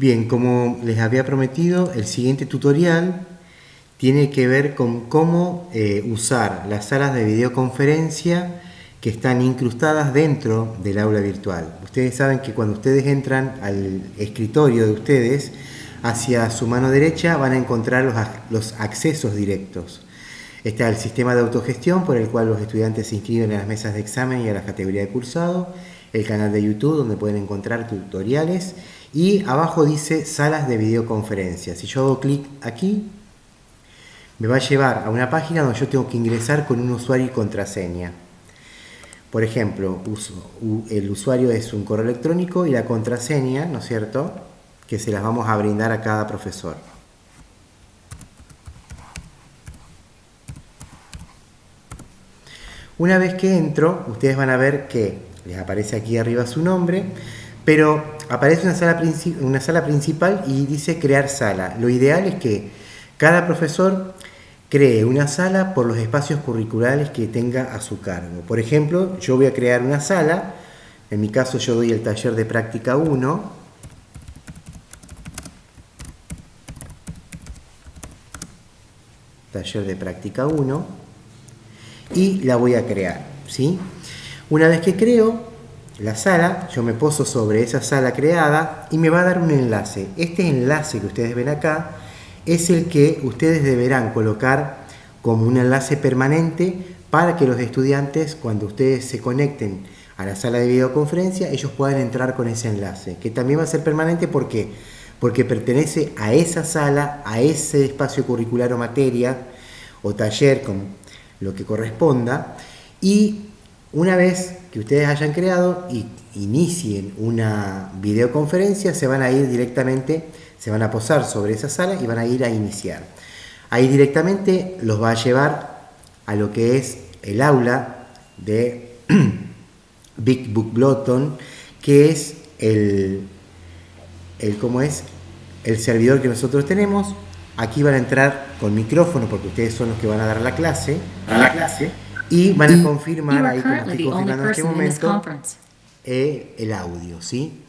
Bien, como les había prometido, el siguiente tutorial tiene que ver con cómo usar las salas de videoconferencia que están incrustadas dentro del aula virtual. Ustedes saben que cuando ustedes entran al escritorio de ustedes, hacia su mano derecha van a encontrar los accesos directos. Está el sistema de autogestión por el cual los estudiantes se inscriben a las mesas de examen y a la categoría de cursado, el canal de YouTube donde pueden encontrar tutoriales y abajo dice salas de videoconferencia. Si yo hago clic aquí, me va a llevar a una página donde yo tengo que ingresar con un usuario y contraseña. Por ejemplo, el usuario es un correo electrónico y la contraseña, ¿no es cierto?, que se las vamos a brindar a cada profesor. Una vez que entro, ustedes van a ver que les aparece aquí arriba su nombre, pero aparece una sala principal y dice crear sala. Lo ideal es que cada profesor cree una sala por los espacios curriculares que tenga a su cargo. Por ejemplo, yo voy a crear una sala, en mi caso yo doy el taller de práctica 1, taller de práctica 1, y la voy a crear, ¿sí? Una vez que creo la sala, yo me poso sobre esa sala creada y me va a dar un enlace. Este enlace que ustedes ven acá es el que ustedes deberán colocar como un enlace permanente para que los estudiantes, cuando ustedes se conecten a la sala de videoconferencia, ellos puedan entrar con ese enlace, que también va a ser permanente. ¿Por qué? Porque pertenece a esa sala, a ese espacio curricular o materia o taller, con lo que corresponda, y una vez que ustedes hayan creado y inicien una videoconferencia, se van a ir directamente, se van a posar sobre esa sala y van a ir a iniciar. Ahí directamente los va a llevar a lo que es el aula de Big Book Bluetooth, que es el servidor que nosotros tenemos. Aquí van a entrar con micrófono porque ustedes son los que van a dar la clase. Y van a confirmar ahí, como estoy confirmando en este momento, el audio, ¿sí?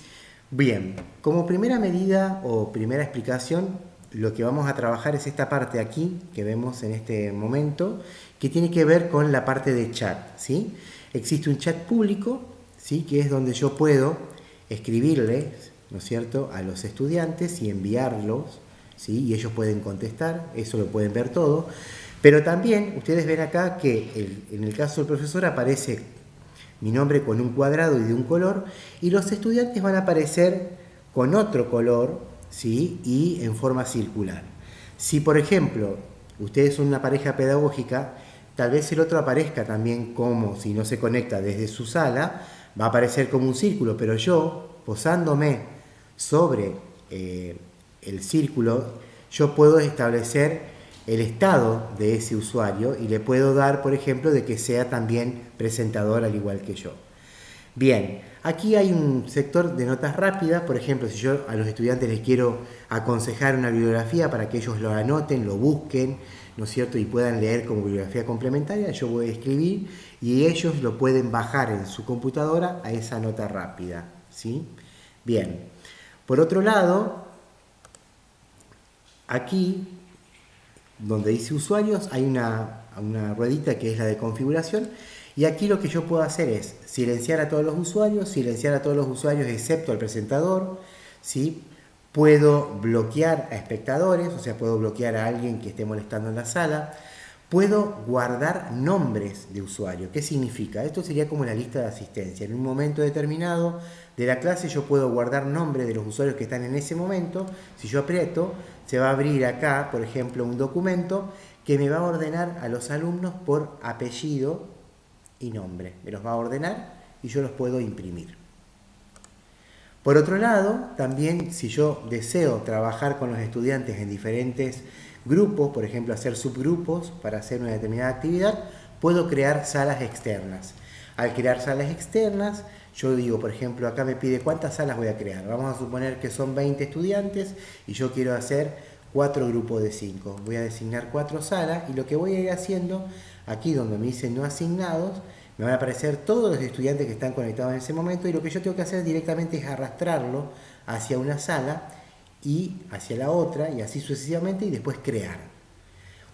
Bien, como primera medida o primera explicación, lo que vamos a trabajar es esta parte aquí que vemos en este momento, que tiene que ver con la parte de chat, ¿sí? Existe un chat público, ¿sí?, que es donde yo puedo escribirles, ¿no es cierto?, a los estudiantes y enviarlos, ¿sí?, y ellos pueden contestar, eso lo pueden ver todo. Pero también ustedes ven acá que en el caso del profesor aparece mi nombre con un cuadrado y de un color, y los estudiantes van a aparecer con otro color, ¿sí?, y en forma circular. Si, por ejemplo, ustedes son una pareja pedagógica, tal vez el otro aparezca también como, si no se conecta desde su sala, va a aparecer como un círculo, pero yo, posándome sobre el círculo, yo puedo establecer el estado de ese usuario y le puedo dar, por ejemplo, de que sea también presentador al igual que yo. Bien, aquí hay un sector de notas rápidas. Por ejemplo, si yo a los estudiantes les quiero aconsejar una bibliografía para que ellos lo anoten, lo busquen, ¿no es cierto?, y puedan leer como bibliografía complementaria, yo voy a escribir y ellos lo pueden bajar en su computadora a esa nota rápida, ¿sí? Bien, por otro lado, aquí donde dice usuarios hay una ruedita que es la de configuración, y aquí lo que yo puedo hacer es silenciar a todos los usuarios excepto al presentador, ¿sí? Puedo bloquear a espectadores, o sea, puedo bloquear a alguien que esté molestando en la sala. Puedo guardar nombres de usuario. ¿Qué significa? Esto sería como la lista de asistencia. En un momento determinado de la clase yo puedo guardar nombres de los usuarios que están en ese momento. Si yo aprieto, se va a abrir acá, por ejemplo, un documento que me va a ordenar a los alumnos por apellido y nombre. Me los va a ordenar y yo los puedo imprimir. Por otro lado, también si yo deseo trabajar con los estudiantes en diferentes grupos, por ejemplo, hacer subgrupos para hacer una determinada actividad, puedo crear salas externas. Al crear salas externas, yo digo, por ejemplo, acá me pide cuántas salas voy a crear. Vamos a suponer que son 20 estudiantes y yo quiero hacer 4 grupos de 5. Voy a designar 4 salas y lo que voy a ir haciendo, aquí donde me dice no asignados, me van a aparecer todos los estudiantes que están conectados en ese momento, y lo que yo tengo que hacer directamente es arrastrarlo hacia una sala y hacia la otra y así sucesivamente y después crear.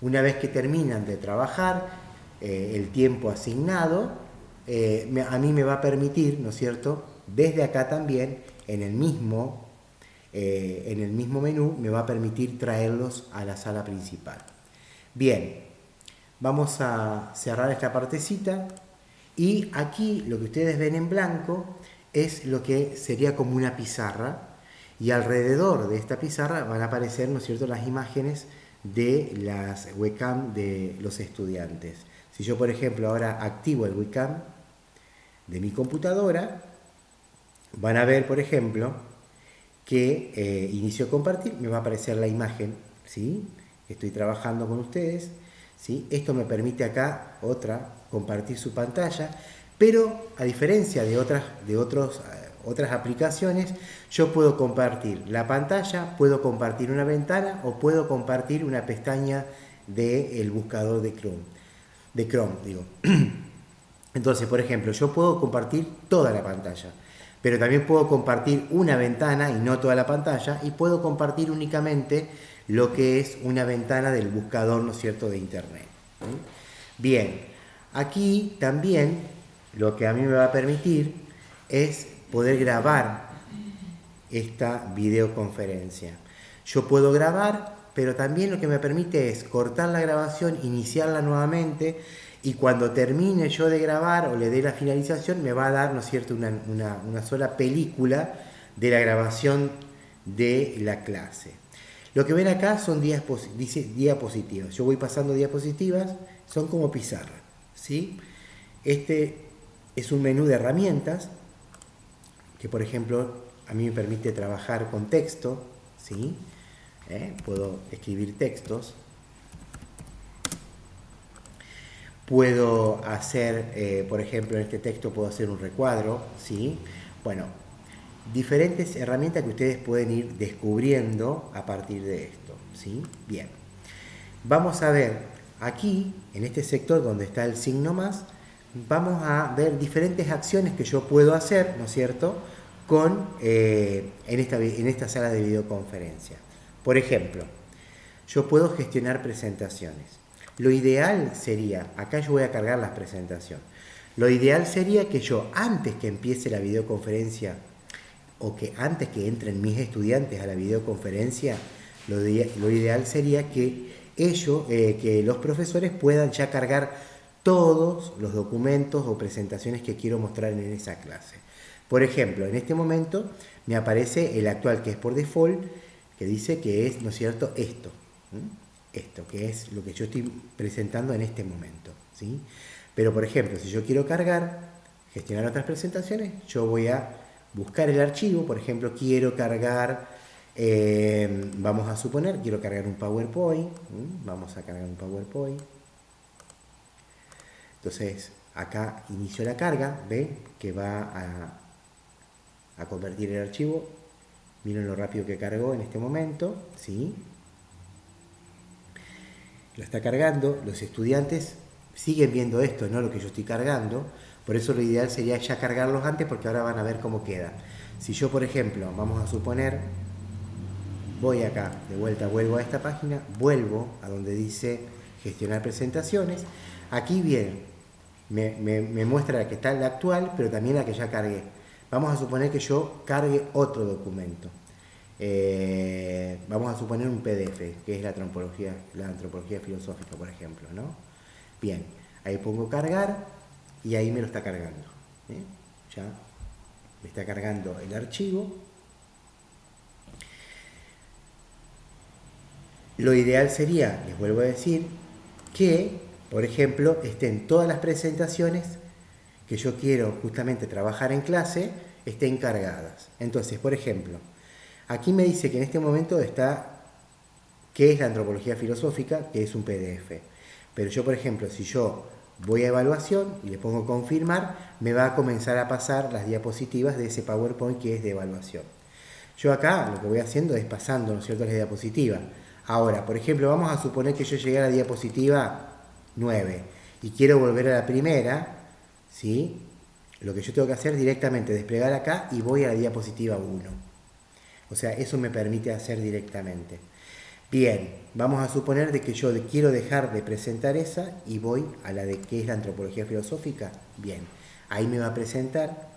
Una vez que terminan de trabajar el tiempo asignado, a mí me va a permitir, ¿no es cierto?, desde acá también, en el mismo menú, me va a permitir traerlos a la sala principal. Bien, vamos a cerrar esta partecita y aquí lo que ustedes ven en blanco es lo que sería como una pizarra y alrededor de esta pizarra van a aparecer, ¿no es cierto?, las imágenes de las webcam de los estudiantes. Si yo, por ejemplo, ahora activo el webcam de mi computadora, van a ver, por ejemplo, que inicio a compartir, me va a aparecer la imagen, ¿sí? Estoy trabajando con ustedes, ¿sí? Esto me permite acá, compartir su pantalla, pero a diferencia de otras aplicaciones, yo puedo compartir la pantalla, puedo compartir una ventana o puedo compartir una pestaña del buscador de Chrome, digo. Entonces, por ejemplo, yo puedo compartir toda la pantalla, pero también puedo compartir una ventana y no toda la pantalla, y puedo compartir únicamente lo que es una ventana del buscador, ¿no es cierto?, de internet. Bien, aquí también lo que a mí me va a permitir es poder grabar esta videoconferencia. Yo puedo grabar, pero también lo que me permite es cortar la grabación, iniciarla nuevamente, y cuando termine yo de grabar o le dé la finalización, me va a dar, ¿no es cierto?, una sola película de la grabación de la clase. Lo que ven acá son diapositivas. Yo voy pasando diapositivas, son como pizarra, ¿sí? Este es un menú de herramientas que, por ejemplo, a mí me permite trabajar con texto, ¿sí? Puedo escribir textos. Puedo hacer, por ejemplo, en este texto puedo hacer un recuadro, ¿sí? Bueno, diferentes herramientas que ustedes pueden ir descubriendo a partir de esto, ¿sí? Bien, vamos a ver aquí, en este sector donde está el signo más, vamos a ver diferentes acciones que yo puedo hacer, ¿no es cierto?, en esta sala de videoconferencia. Por ejemplo, yo puedo gestionar presentaciones. Lo ideal sería, acá yo voy a cargar las presentaciones, lo ideal sería que yo, antes que empiece la videoconferencia, o que antes que entren mis estudiantes a la videoconferencia, lo ideal sería que que los profesores puedan ya cargar todos los documentos o presentaciones que quiero mostrar en esa clase. Por ejemplo, en este momento me aparece el actual, que es por default, que dice que es, ¿no es cierto?, esto, que es lo que yo estoy presentando en este momento, ¿sí? Pero, por ejemplo, si yo quiero gestionar otras presentaciones, yo voy a buscar el archivo. Por ejemplo, quiero cargar, vamos a suponer, quiero cargar un PowerPoint, vamos a cargar un PowerPoint. Entonces, acá inicio la carga, ¿ven? Que va a convertir el archivo. Miren lo rápido que cargó en este momento, ¿sí? Lo está cargando, los estudiantes siguen viendo esto, no lo que yo estoy cargando, por eso lo ideal sería ya cargarlos antes, porque ahora van a ver cómo queda. Si yo, por ejemplo, vamos a suponer, voy acá, de vuelta, vuelvo a esta página, vuelvo a donde dice gestionar presentaciones, aquí bien, me muestra que está la actual, pero también la que ya cargué. Vamos a suponer que yo cargue otro documento. Vamos a suponer un PDF, que es la antropología filosófica, por ejemplo, ¿no? Bien, ahí pongo cargar y ahí me lo está cargando. Ya me está cargando el archivo. Lo ideal sería, les vuelvo a decir, que, por ejemplo, estén todas las presentaciones que yo quiero justamente trabajar en clase, estén cargadas. Entonces, por ejemplo, aquí me dice que en este momento está, ¿qué es la antropología filosófica? Que es un PDF. Pero yo, por ejemplo, si yo voy a evaluación y le pongo confirmar, me va a comenzar a pasar las diapositivas de ese PowerPoint que es de evaluación. Yo acá lo que voy haciendo es pasando, ¿no es cierto?, las diapositivas. Ahora, por ejemplo, vamos a suponer que yo llegué a la diapositiva 9 y quiero volver a la primera, ¿sí? Lo que yo tengo que hacer directamente es desplegar acá y voy a la diapositiva 1. O sea, eso me permite hacer directamente. Bien, vamos a suponer de que yo quiero dejar de presentar esa y voy a la de qué es la antropología filosófica. Bien, ahí me va a presentar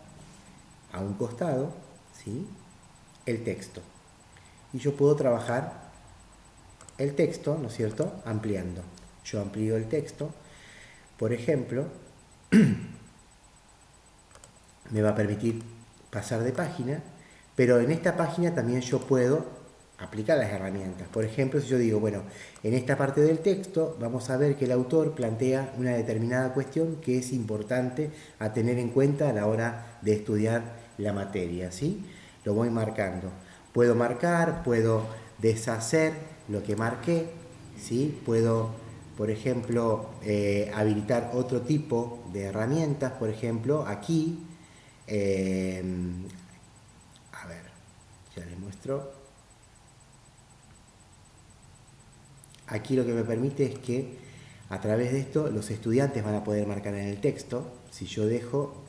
a un costado, ¿sí?, el texto. Y yo puedo trabajar el texto, ¿no es cierto?, ampliando. Yo amplío el texto. Por ejemplo, me va a permitir pasar de página, pero en esta página también yo puedo aplicar las herramientas. Por ejemplo, si yo digo, bueno, en esta parte del texto vamos a ver que el autor plantea una determinada cuestión que es importante a tener en cuenta a la hora de estudiar la materia, ¿sí? Lo voy marcando. Puedo marcar, puedo deshacer lo que marqué, ¿sí? Puedo, por ejemplo, habilitar otro tipo de herramientas. Por ejemplo, aquí, a ver, ya les muestro. Aquí lo que me permite es que a través de esto los estudiantes van a poder marcar en el texto. Si yo dejo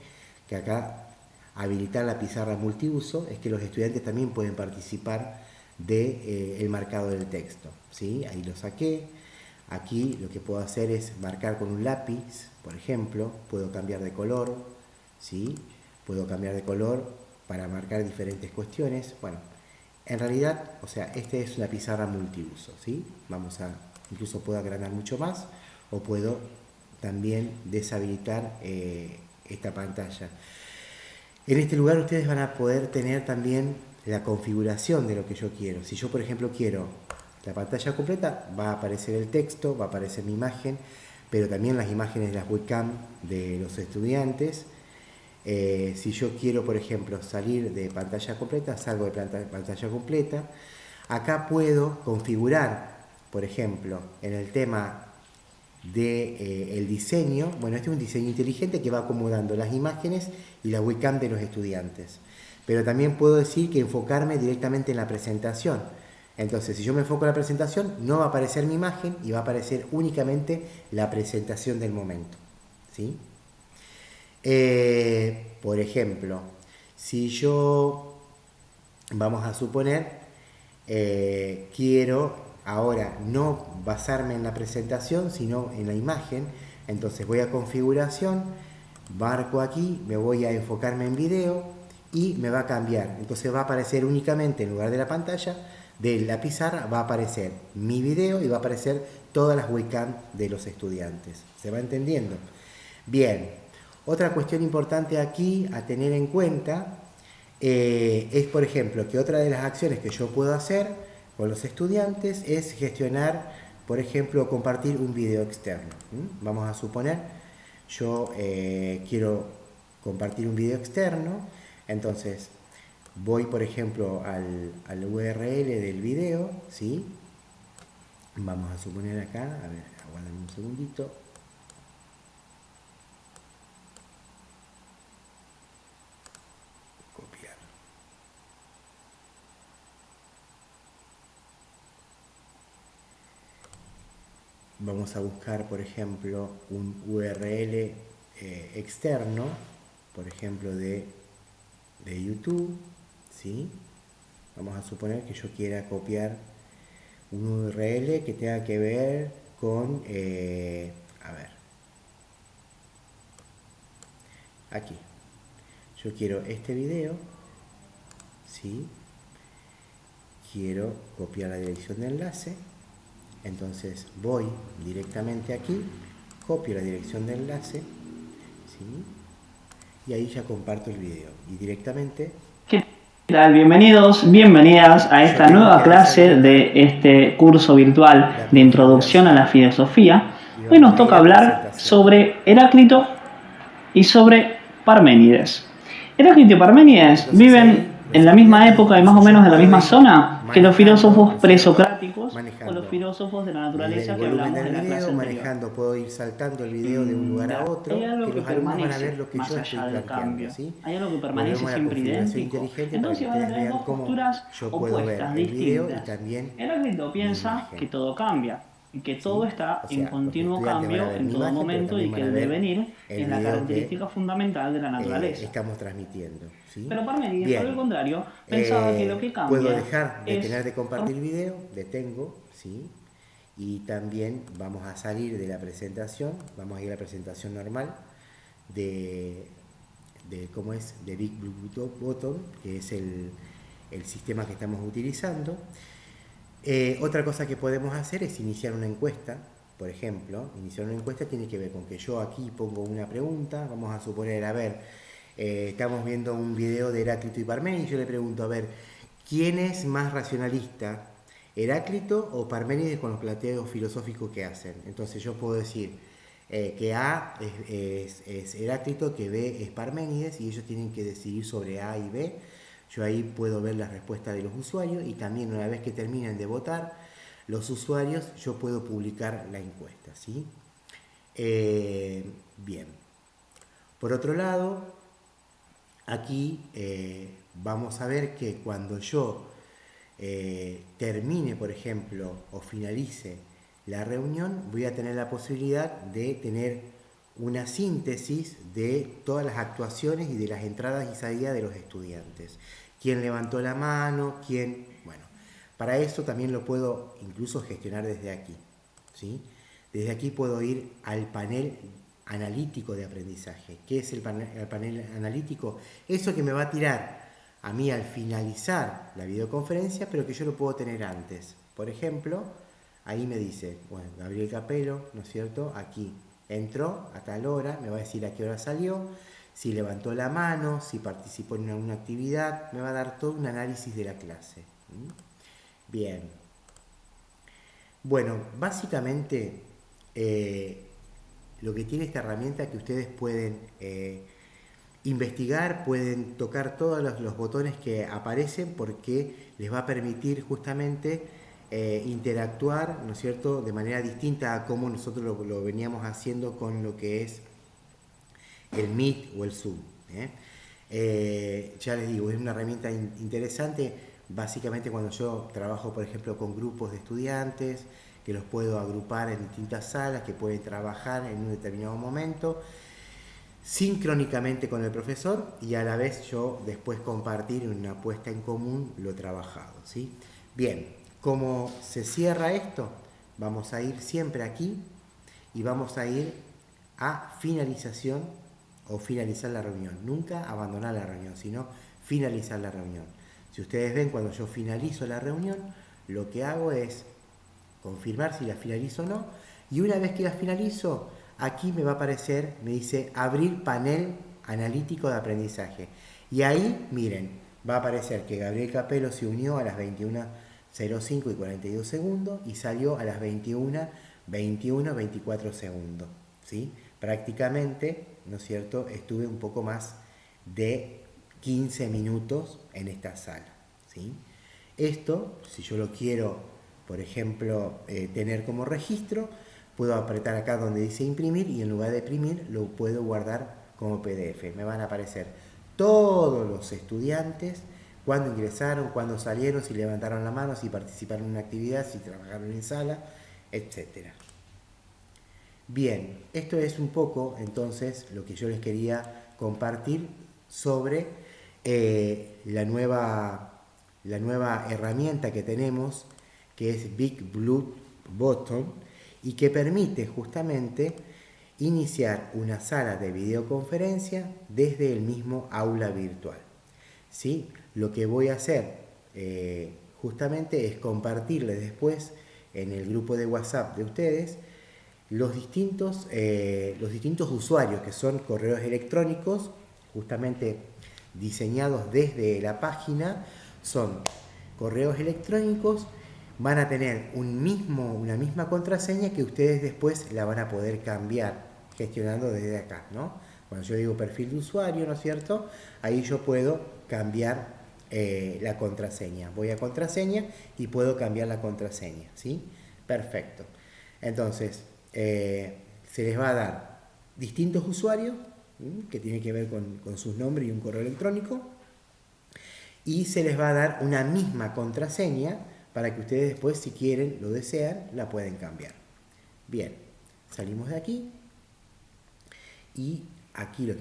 que acá habilitar la pizarra multiuso, es que los estudiantes también pueden participar del marcado del texto, ¿sí? Ahí lo saqué. Aquí lo que puedo hacer es marcar con un lápiz, por ejemplo. Puedo cambiar de color, ¿sí? Puedo cambiar de color para marcar diferentes cuestiones. Bueno, en realidad, o sea, esta es una pizarra multiuso, ¿sí? Incluso puedo agrandar mucho más o puedo también deshabilitar esta pantalla. En este lugar ustedes van a poder tener también la configuración de lo que yo quiero. Si yo, por ejemplo, quiero la pantalla completa, va a aparecer el texto, va a aparecer mi imagen, pero también las imágenes de las webcam de los estudiantes. Si yo quiero, por ejemplo, salir de pantalla completa, salgo de pantalla completa. Acá puedo configurar, por ejemplo, en el tema de el diseño. Bueno, este es un diseño inteligente que va acomodando las imágenes y la webcam de los estudiantes. Pero también puedo decir que enfocarme directamente en la presentación. Entonces, si yo me enfoco en la presentación, no va a aparecer mi imagen y va a aparecer únicamente la presentación del momento, ¿sí? Por ejemplo, si yo, vamos a suponer, quiero ahora no basarme en la presentación, sino en la imagen, entonces voy a configuración, marco aquí, me voy a enfocarme en video y me va a cambiar. Entonces va a aparecer únicamente, en lugar de la pantalla, de la pizarra, va a aparecer mi video y va a aparecer todas las webcam de los estudiantes. ¿Se va entendiendo? Bien. Otra cuestión importante aquí a tener en cuenta es, por ejemplo, que otra de las acciones que yo puedo hacer con los estudiantes es gestionar, por ejemplo, compartir un video externo. Vamos a suponer, yo quiero compartir un video externo, entonces voy, por ejemplo, al URL del video, ¿sí? Vamos a suponer acá, a ver, aguárdame un segundito. Vamos a buscar, por ejemplo, un URL externo, por ejemplo, de YouTube, ¿sí? Vamos a suponer que yo quiera copiar un URL que tenga que ver con, a ver, aquí. Yo quiero este video, ¿sí? Quiero copiar la dirección de enlace. Entonces voy directamente aquí, copio la dirección de enlace, ¿sí? Y ahí ya comparto el video. Y directamente... ¿Qué tal? Bienvenidos, bienvenidas a esta nueva clase de este curso virtual de Introducción a la Filosofía. Hoy nos toca hablar sobre Heráclito y sobre Parménides. Heráclito y Parménides viven en la misma época y más o menos en la misma zona que los filósofos presocráticos o los filósofos de la naturaleza que hablamos en la clase anterior. Puedo ir saltando el video de un lugar a otro, hay algo que los alumnos van a ver permanece lo que más yo allá estoy del planteando, cambio. ¿sí? Hay algo que permanece siempre idéntico. Entonces van a tener dos posturas yo puedo ver opuestas, el video y distintas. también Heráclito mi piensa imagen. que todo cambia. y que todo está en continuo cambio en todo imagen, momento y que el devenir es la característica fundamental de la naturaleza. Estamos transmitiendo, ¿sí? Pero Parménides, por el contrario, pensaba que lo que cambia puedo dejar de es... tener de compartir video, detengo, ¿sí? Y también vamos a salir de la presentación, vamos a ir a la presentación normal de cómo es, de Big Blue Button, que es el sistema que estamos utilizando. Otra cosa que podemos hacer es iniciar una encuesta. Por ejemplo, iniciar una encuesta tiene que ver con que yo aquí pongo una pregunta. Vamos a suponer, a ver, estamos viendo un video de Heráclito y Parménides y yo le pregunto, a ver, ¿quién es más racionalista? ¿Heráclito o Parménides con los planteos filosóficos que hacen? Entonces yo puedo decir que A es Heráclito, que B es Parménides y ellos tienen que decidir sobre A y B. Yo ahí puedo ver las respuestas de los usuarios y también una vez que terminen de votar los usuarios, yo puedo publicar la encuesta, ¿sí? Bien. Por otro lado, aquí vamos a ver que cuando yo termine, por ejemplo, o finalice la reunión, voy a tener la posibilidad de tener una síntesis de todas las actuaciones y de las entradas y salidas de los estudiantes. ¿Quién levantó la mano? ¿Quién? Bueno, para eso también lo puedo incluso gestionar desde aquí, ¿sí? Desde aquí puedo ir al panel analítico de aprendizaje. ¿Qué es el panel analítico? Eso que me va a tirar a mí al finalizar la videoconferencia, pero que yo lo puedo tener antes. Por ejemplo, ahí me dice, bueno, Gabriel Capello, ¿no es cierto? Aquí entró a tal hora, me va a decir a qué hora salió, si levantó la mano, si participó en alguna actividad, me va a dar todo un análisis de la clase. Bien. Bueno, básicamente lo que tiene esta herramienta es que ustedes pueden investigar, pueden tocar todos los botones que aparecen porque les va a permitir justamente interactuar, ¿no es cierto?, de manera distinta a como nosotros lo veníamos haciendo con lo que es el Meet o el Zoom. Ya les digo, es una herramienta interesante, básicamente cuando yo trabajo, por ejemplo, con grupos de estudiantes, que los puedo agrupar en distintas salas, que pueden trabajar en un determinado momento, sincrónicamente con el profesor y a la vez yo después compartir en una puesta en común lo trabajado, ¿sí? Bien, ¿cómo se cierra esto? Vamos a ir siempre aquí y vamos a ir a finalización o finalizar la reunión. Nunca abandonar la reunión, sino finalizar la reunión. Si ustedes ven, cuando yo finalizo la reunión, lo que hago es confirmar si la finalizo o no, y una vez que la finalizo, aquí me va a aparecer, me dice abrir panel analítico de aprendizaje. Y ahí, miren, va a aparecer que Gabriel Capello se unió a las 21:05 y 42 segundos y salió a las 21:21, 24 segundos. ¿Sí? Prácticamente, ¿no es cierto?, estuve un poco más de 15 minutos en esta sala. ¿Sí? Esto, si yo lo quiero, por ejemplo, tener como registro, puedo apretar acá donde dice imprimir y en lugar de imprimir lo puedo guardar como PDF. Me van a aparecer todos los estudiantes, cuándo ingresaron, cuándo salieron, si levantaron la mano, si participaron en una actividad, si trabajaron en sala, etc. Bien, esto es un poco entonces lo que yo les quería compartir sobre la nueva herramienta que tenemos, que es Big Blue Button, y que permite justamente iniciar una sala de videoconferencia desde el mismo aula virtual. ¿Sí? Lo que voy a hacer justamente es compartirles después en el grupo de WhatsApp de ustedes los distintos usuarios, que son correos electrónicos justamente diseñados desde la página. Son correos electrónicos, van a tener una misma contraseña que ustedes después la van a poder cambiar gestionando desde acá, ¿no? Cuando yo digo perfil de usuario, ¿no es cierto?, ahí yo puedo cambiar la contraseña. Voy a contraseña y puedo cambiar la contraseña, ¿sí? Perfecto. Entonces, se les va a dar distintos usuarios, que tienen que ver con sus nombres y un correo electrónico, y se les va a dar una misma contraseña para que ustedes después, si quieren, lo desean, la pueden cambiar. Bien, salimos de aquí y aquí lo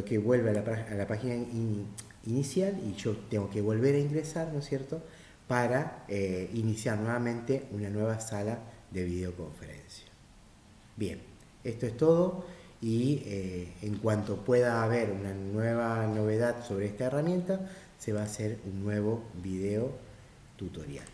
que vuelve a la página inicial y yo tengo que volver a ingresar, ¿no es cierto?, para iniciar nuevamente una nueva sala de videoconferencia. Bien, esto es todo y en cuanto pueda haber una nueva novedad sobre esta herramienta, se va a hacer un nuevo video tutorial.